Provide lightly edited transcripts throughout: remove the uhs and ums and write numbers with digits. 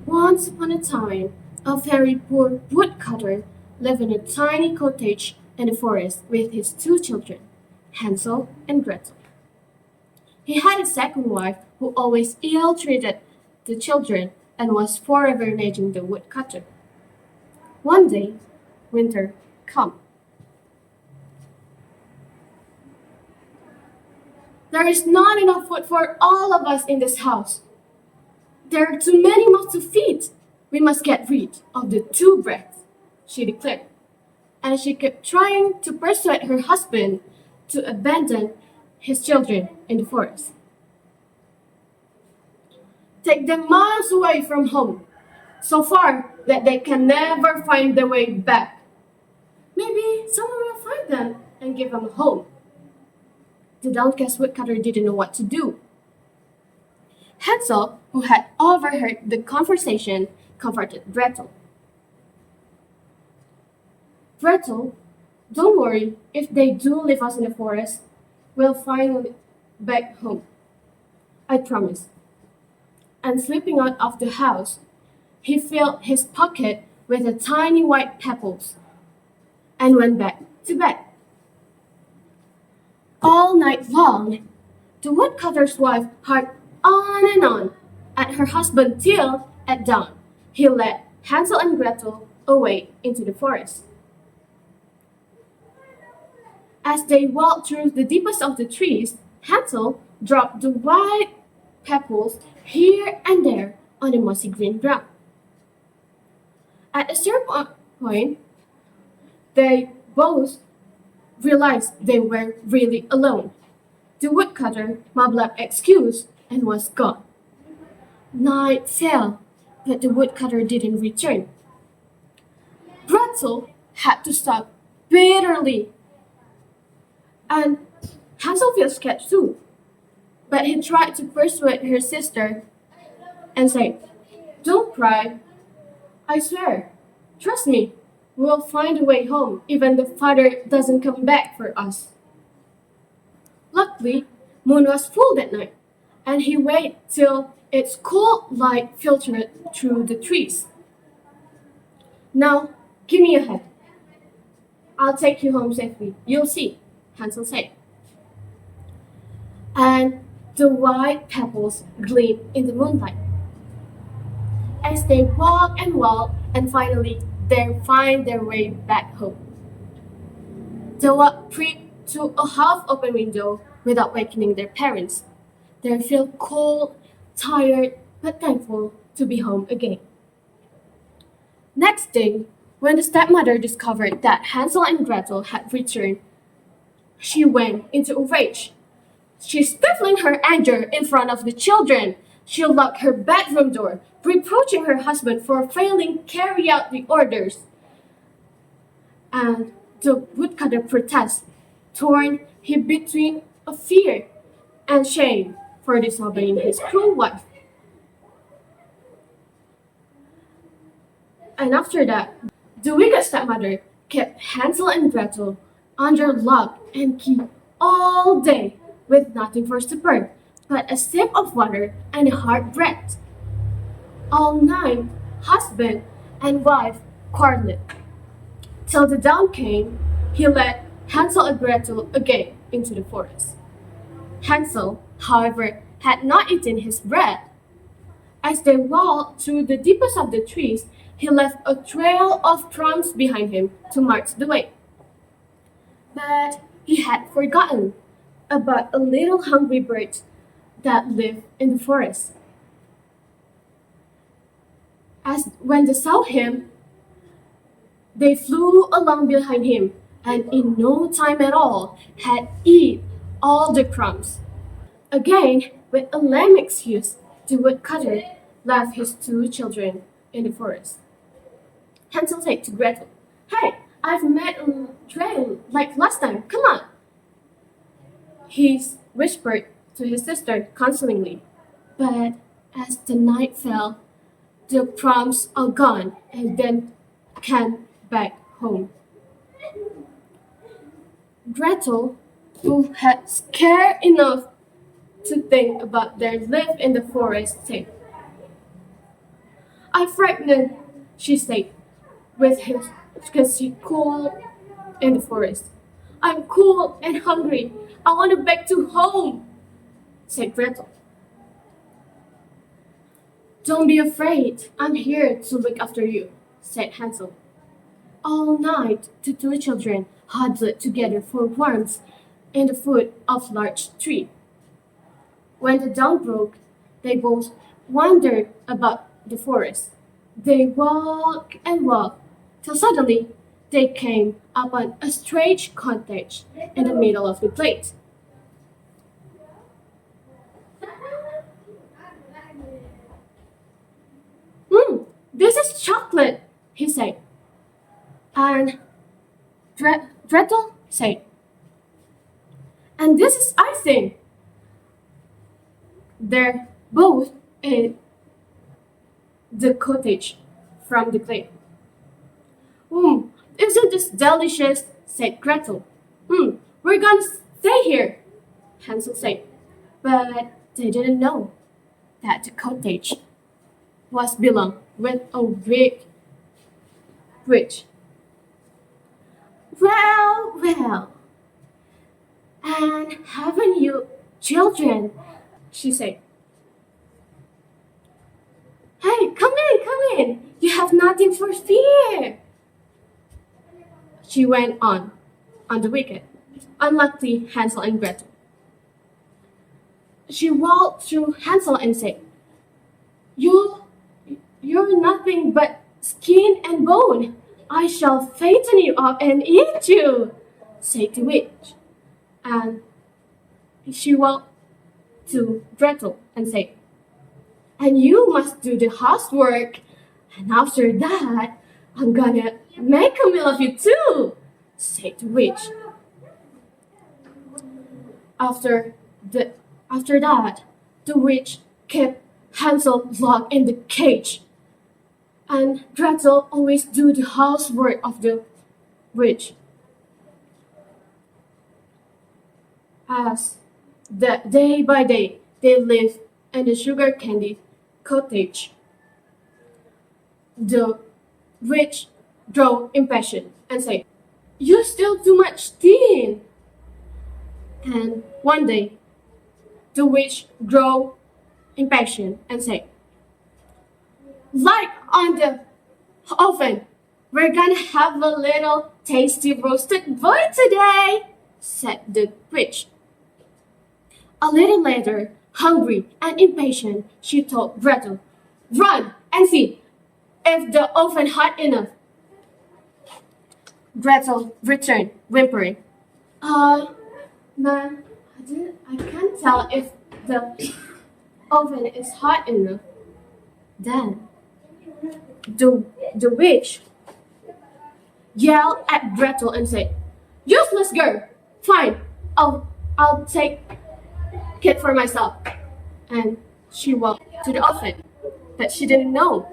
Once upon a time, a very poor woodcutter lived in a tiny cottage in the forest with his two children, Hansel and Gretel. He had a second wife who always ill-treated the children and was forever nagging the woodcutter. One day, winter came. There is not enough food for all of us in this house. There are too many mouths to feed. We must get rid of the two breaths, she declared. And she kept trying to persuade her husband to abandon his children in the forest. Take them miles away from home, so far that they can never find their way back. Maybe someone will find them and give them a home. The downcast woodcutter didn't know what to do. Hansel, who had overheard the conversation, comforted Gretel. Gretel, don't worry, if they do leave us in the forest, we'll find back home. I promise. And slipping out of the house, he filled his pocket with the tiny white pebbles and went back to bed. All night long, the woodcutter's wife harped on and on at her husband till, at dawn, he led Hansel and Gretel away into the forest. As they walked through the deepest of the trees, Hansel dropped the white pebbles here and there on the mossy green ground. At a certain point, they both realized they were really alone. The woodcutter mumbled up excuse and was gone. Night fell, but the woodcutter didn't return. Gretel had to stop bitterly, and Hansel felt scared too. But he tried to persuade her sister and said, "Don't cry. I swear, trust me, we'll find a way home even the father doesn't come back for us." Luckily, moon was full that night, and he waited till its cold light filtered through the trees. "Now, give me your hand. I'll take you home safely. You'll see," Hansel said. And the white pebbles gleamed in the moonlight. As they walked and finally they find their way back home. They walked to a half-open window without wakening their parents. They feel cold, tired, but thankful to be home again. Next day, when the stepmother discovered that Hansel and Gretel had returned, she went into a rage. She stifling her anger in front of the children. She locked her bedroom door, reproaching her husband for failing to carry out the orders. And the woodcutter protests, torn between a fear and shame for disobeying his cruel wife. And after that, the wicked stepmother kept Hansel and Gretel under lock and key all day with nothing for supper but a sip of water and a hard bread. All night, husband and wife quarreled. Till the dawn came, he led Hansel and Gretel again into the forest. Hansel, however, had not eaten his bread. As they walked through the deepest of the trees, he left a trail of crumbs behind him to mark the way. But he had forgotten about a little hungry bird that lived in the forest. When they saw him, they flew along behind him, and in no time at all had eaten all the crumbs. Again, with a lame excuse, the woodcutter left his two children in the forest. Hansel said to Gretel, "Hey, I've made a trail like last time, come on." He whispered to his sister consolingly, but as the night fell, the crumbs are gone and then came back home. Gretel, who had scared enough to think about their life in the forest, said, I'm frightened, she said, because she cold in the forest. I'm cold and hungry. I want to back to home, said Gretel. Don't be afraid. I'm here to look after you, said Hansel. All night the two children huddled together for warmth in the foot of a large tree. When the dawn broke, they both wandered about the forest. They walked and walked till suddenly they came upon a strange cottage in the middle of the glade. This is chocolate, he said. And Gretel said, and this is icing. They're both in the cottage from the glade. Isn't this delicious? Said Gretel. We're gonna stay here, Hansel said. But they didn't know that the cottage was belonged with a big witch. Well, and haven't you children? She said. Hey, come in. You have nothing for fear. She went on the wicket. Unlucky Hansel and Gretel. She walked through Hansel and said, You're nothing but skin and bone. I shall fatten you up and eat you, said the witch. And she walked to Gretel and said, and you must do the housework. And after that, I'm gonna make a meal of you too, said the witch. After that, the witch kept Hansel locked in the cage. And Gretel always do the housework of the witch. As the day by day they lived in the sugar candy cottage, the witch grew impatient and said, "You still too much thin." And one day, the witch grew impatient and said, "Light on the oven. We're gonna have a little tasty roasted boy today," said the witch. A little later, hungry and impatient, she told Gretel, "Run and see if the oven hot enough." Gretel returned, whimpering, Ma'am, I can't tell if the oven is hot enough." Then the witch yelled at Gretel and said, "Useless girl! Fine, I'll take it for myself." And she walked to the oven, but she didn't know.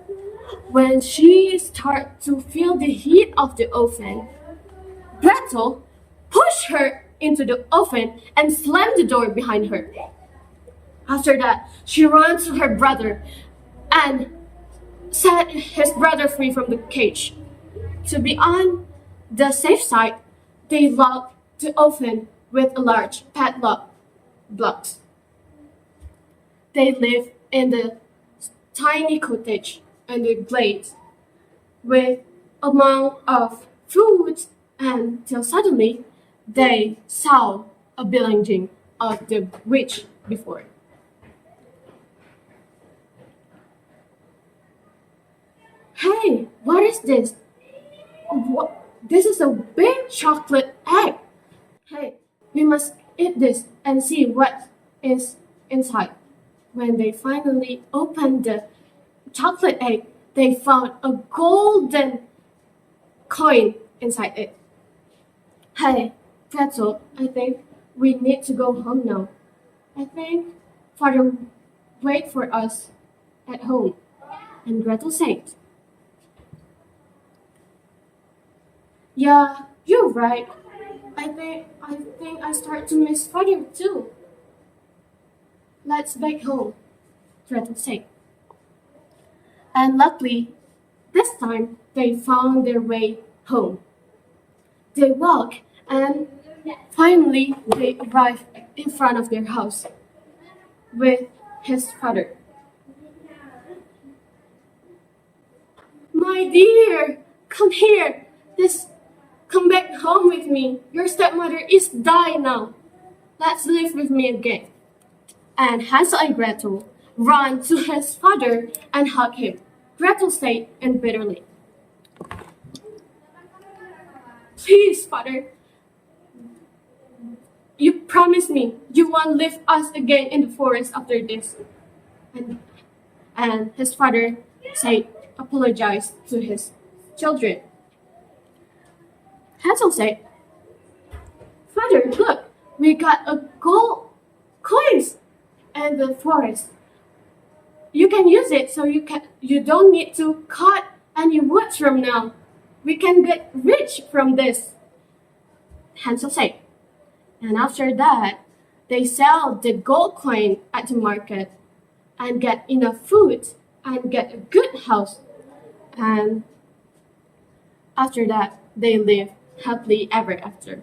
When she started to feel the heat of the oven, Gretel pushed her into the oven and slammed the door behind her. After that, she ran to her brother and set his brother free from the cage. To be on the safe side, they locked the oven with a large padlock blocks. They lived in the tiny cottage in the glade with a mound of food until suddenly they saw a building of the witch before. "Hey, what is this? This is a big chocolate egg. Hey, we must eat this and see what is inside." When they finally opened the chocolate egg, they found a golden coin inside it. "Hey, Gretel, I think we need to go home now. I think Father wait for us at home." And Gretel said, "Yeah, you're right. I think I start to miss Father too. Let's back home," Gretel said. And luckily, this time they found their way home. They walk and finally they arrive in front of their house with his father. My dear, come here. Come back home with me. Your stepmother is dying now. Let's live with me again. And Hansel and Gretel ran to his father and hugged him. Gretel said bitterly, "Please, father, you promised me you won't leave us again in the forest after this." And his father said, apologized to his children. Hansel said, "Father, look, we got a gold coins in the forest. You can use it so you don't need to cut any wood from now. We can get rich from this." Hansel said. And after that, they sell the gold coin at the market and get enough food and get a good house. And after that, they live happily ever after.